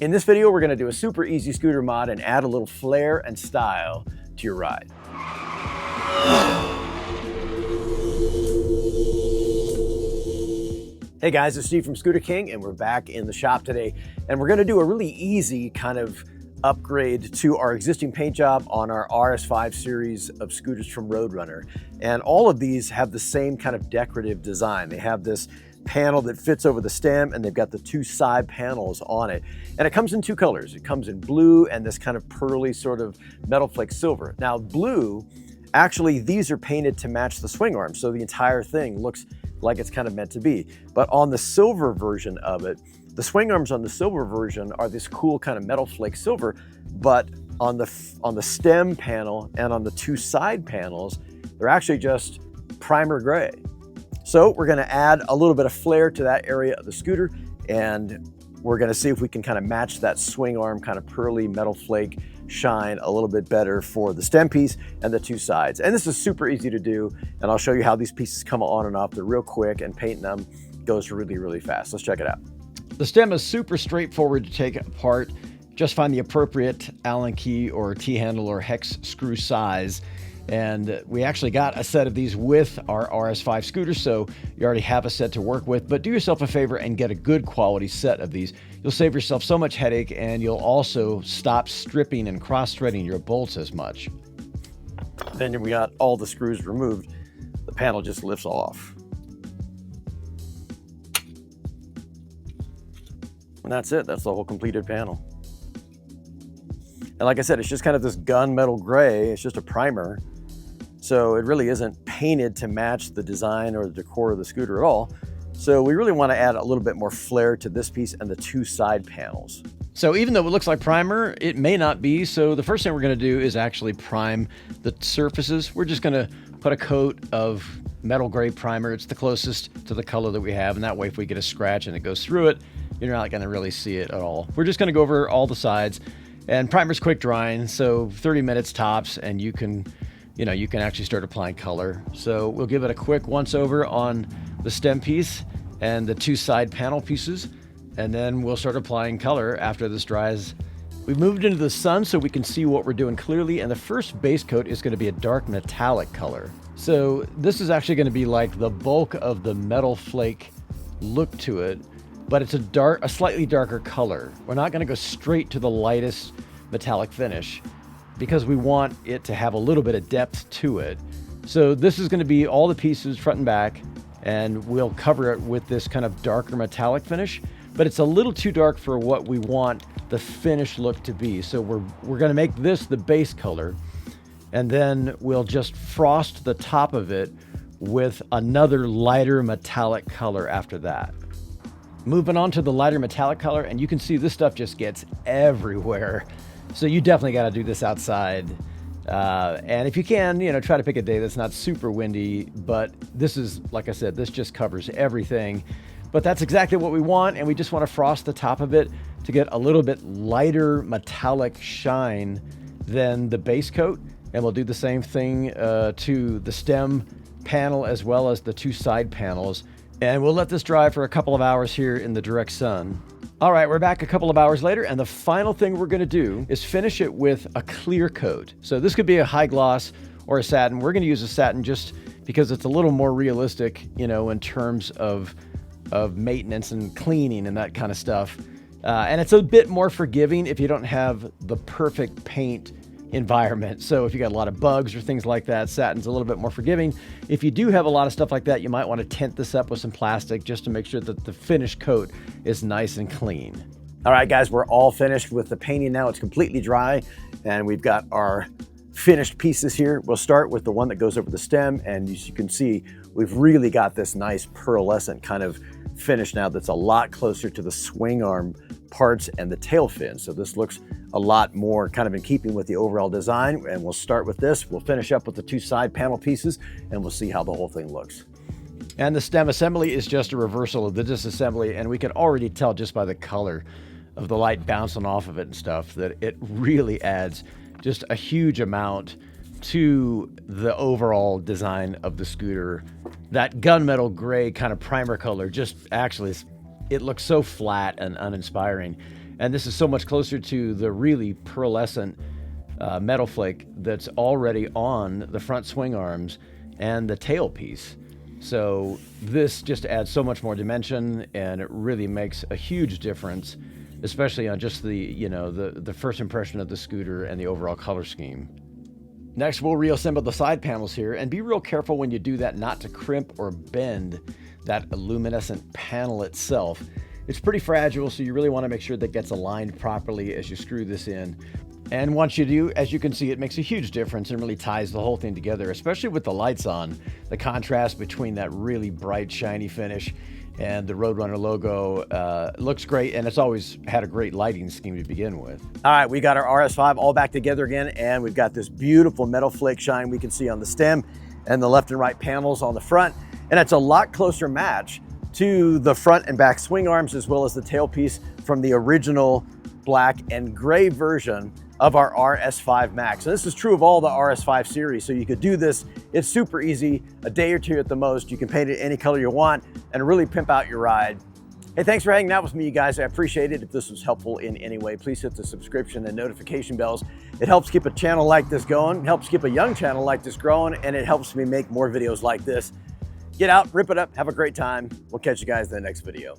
In this video, we're going to do a super easy scooter mod and add a little flair and style to your ride. Hey guys, it's Steve from Scooter King, and we're back in the shop today, and we're going to do a really easy kind of upgrade to our existing paint job on our RS5 series of scooters from Roadrunner. And all of these have the same kind of decorative design. They have this panel that fits over the stem, and they've got the two side panels on it. And it comes in two colors. It comes in blue and this kind of pearly sort of metal flake silver. Now blue, actually these are painted to match the swing arm, so the entire thing looks like it's kind of meant to be. But on the silver version of it, the swing arms on the silver version are this cool kind of metal flake silver, but on the stem panel and on the two side panels, they're actually just primer gray. So we're gonna add a little bit of flair to that area of the scooter, and we're gonna see if we can kind of match that swing arm kind of pearly metal flake shine a little bit better for the stem piece and the two sides. And this is super easy to do, and I'll show you how these pieces come on and off. They're real quick, and painting them goes really, really fast. Let's check it out. The stem is super straightforward to take apart. Just find the appropriate Allen key or T-handle or hex screw size. And we actually got a set of these with our RS5 scooter, so you already have a set to work with. But do yourself a favor and get a good quality set of these. You'll save yourself so much headache, and you'll also stop stripping and cross-threading your bolts as much. Then we got all the screws removed. The panel just lifts off. And that's it. That's the whole completed panel. And like I said, it's just kind of this gunmetal gray. It's just a primer. So it really isn't painted to match the design or the decor of the scooter at all. So we really want to add a little bit more flair to this piece and the two side panels. So even though it looks like primer, it may not be. So the first thing we're going to do is actually prime the surfaces. We're just going to put a coat of metal gray primer. It's the closest to the color that we have. And that way, if we get a scratch and it goes through it, you're not going to really see it at all. We're just going to go over all the sides. And primer's quick drying, so 30 minutes tops, and you can actually start applying color. So we'll give it a quick once over on the stem piece and the two side panel pieces, and then we'll start applying color after this dries. We've moved into the sun so we can see what we're doing clearly, and the first base coat is going to be a dark metallic color. So this is actually going to be like the bulk of the metal flake look to it, but it's a slightly darker color. We're not gonna go straight to the lightest metallic finish because we want it to have a little bit of depth to it. So this is gonna be all the pieces front and back, and we'll cover it with this kind of darker metallic finish, but it's a little too dark for what we want the finished look to be. So we're gonna make this the base color, and then we'll just frost the top of it with another lighter metallic color after that. Moving on to the lighter metallic color, and you can see this stuff just gets everywhere. So you definitely got to do this outside. And if you can, try to pick a day that's not super windy, but this is, like I said, this just covers everything. But that's exactly what we want, and we just want to frost the top of it to get a little bit lighter metallic shine than the base coat. And we'll do the same thing to the stem panel as well as the two side panels. And we'll let this dry for a couple of hours here in the direct sun. All right, we're back a couple of hours later, and the final thing we're gonna do is finish it with a clear coat. So this could be a high gloss or a satin. We're gonna use a satin just because it's a little more realistic, in terms of maintenance and cleaning and that kind of stuff. And it's a bit more forgiving if you don't have the perfect paint environment. So if you got a lot of bugs or things like that, satin's a little bit more forgiving. If you do have a lot of stuff like that, you might want to tint this up with some plastic just to make sure that the finished coat is nice and clean. All right, guys, we're all finished with the painting now. It's completely dry, and we've got our finished pieces here. We'll start with the one that goes over the stem, and as you can see, we've really got this nice pearlescent kind of finish now that's a lot closer to the swing arm parts and the tail fin. So this looks a lot more kind of in keeping with the overall design, and we'll start with this. We'll finish up with the two side panel pieces, and we'll see how the whole thing looks. And the stem assembly is just a reversal of the disassembly, and we can already tell just by the color of the light bouncing off of it and stuff that it really adds just a huge amount to the overall design of the scooter. That gunmetal gray kind of primer color just actually, it looks so flat and uninspiring. And this is so much closer to the really pearlescent metal flake that's already on the front swing arms and the tailpiece. So this just adds so much more dimension, and it really makes a huge difference, especially on just the, you know, the first impression of the scooter and the overall color scheme. Next, we'll reassemble the side panels here, and be real careful when you do that not to crimp or bend that luminescent panel itself. It's pretty fragile, so you really want to make sure that gets aligned properly as you screw this in. And once you do, as you can see, it makes a huge difference and really ties the whole thing together, especially with the lights on. The contrast between that really bright, shiny finish and the Roadrunner logo looks great, and it's always had a great lighting scheme to begin with. All right, we got our RS5 all back together again, and we've got this beautiful metal flake shine we can see on the stem and the left and right panels on the front. And it's a lot closer match to the front and back swing arms, as well as the tailpiece from the original black and gray version of our RS5 Max. And this is true of all the RS5 series, so you could do this. It's super easy, a day or two at the most. You can paint it any color you want and really pimp out your ride. Hey, thanks for hanging out with me, you guys. I appreciate it. If this was helpful in any way, please hit the subscription and notification bells. It helps keep a channel like this going, helps keep a young channel like this growing, and it helps me make more videos like this. Get out, rip it up, have a great time. We'll catch you guys in the next video.